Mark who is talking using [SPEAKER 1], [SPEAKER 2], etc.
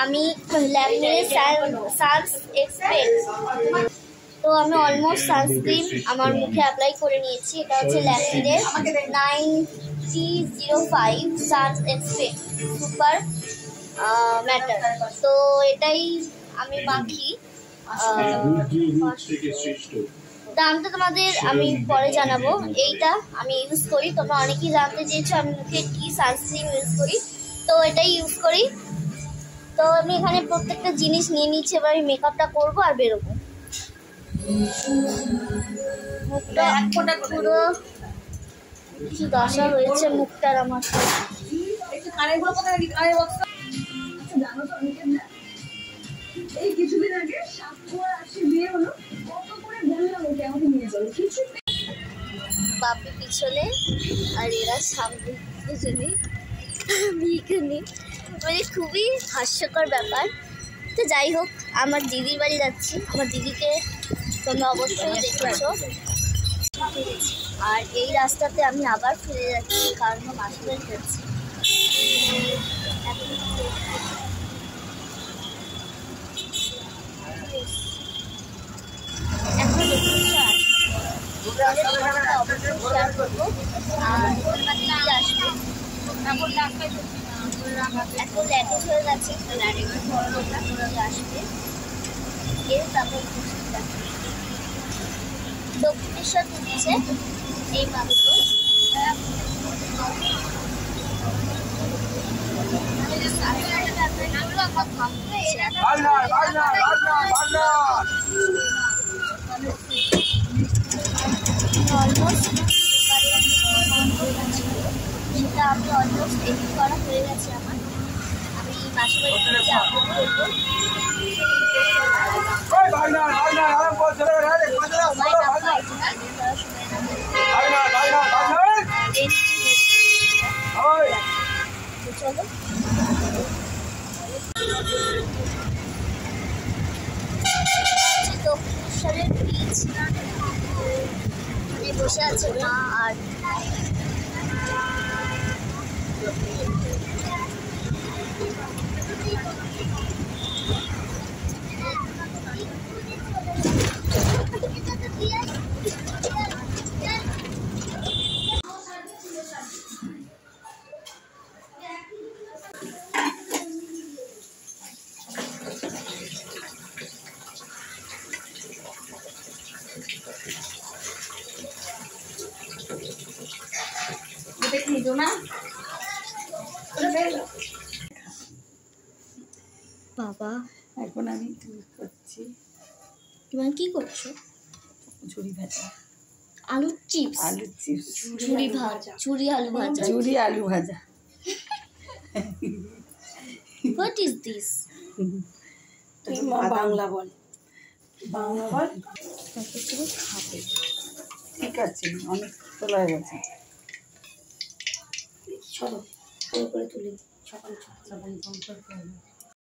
[SPEAKER 1] আমি Lakme Sans expect, তো আমি অলমোস্ট সানস্ক্রিন আমার মুখে অ্যাপ্লাই করে নিয়েছি। এটা হচ্ছে ল্যাকমের 9005 সানস এক্সপেক্ট সুপার ম্যাটার। তো এটাই আমি মাখি। দামটা তোমাদের আমি পরে জানাবো। এইটা আমি ইউজ করি, তোমরা অনেকেই জানতে চেয়েছো আমি মুখে কি সানস্ক্রিন ইউজ করি, তো এটাই ইউজ করি। তো আমি এখানে প্রত্যেকটা জিনিস নিয়ে নিচ্ছি, এবার আমি মেকআপটা করবো আর বেরোবো। মুখটা পুরো কি দশা হয়েছে মুখটার আমার। এই কিছুদিন আগে বিয়ে হলো, কত করে বললাম ওকে আমাকে নিয়ে চলো, কিছু বাপি পিছনে আর এরা সামনে দুজনে, আমি এখানে, মানে খুবই হাস্যকর ব্যাপার। তো যাই হোক, আমার দিদির বাড়ি যাচ্ছি। আমার দিদিকে তোমরা অবশ্যই দেখেছো। আর এই রাস্তাতে আমি আবার ফিরে যাচ্ছি, কারণ মাসি বাড়ি যাচ্ছি। এখন শেয়ার করবো আর দিদি আসবে। এখন ল্যাটেজ হয়ে গেছে, আসবে এর তারপর দক্ষিণেশ্বর তুলছে এই মাত্র। সেটা আমি অলমোস্ট এডিট করা হয়ে গেছে আমার। আমি মাসির বাড়িতে আপলোড করবো। চলো দক্ষিণেশ্বরের বীচ, মানে বসে আছে মা আর বাবা।
[SPEAKER 2] এখন আমি করছি।
[SPEAKER 1] তুমি কি করছো?
[SPEAKER 2] ঝুরি ভাজা,
[SPEAKER 1] আলুর চিপস।
[SPEAKER 2] আলুর চিপস,
[SPEAKER 1] ঝুরি ভাজা, ঝুরি আলু ভাজা,
[SPEAKER 2] ঝুরি আলু ভাজা।
[SPEAKER 1] What is this?
[SPEAKER 2] তুই মা বাংলা বল, বাংলা বল।
[SPEAKER 1] খাবে
[SPEAKER 2] ঠিক আছে, অনেক তোলা হয়ে গেছে।
[SPEAKER 1] চলো করে তুলি, সকালে সকালে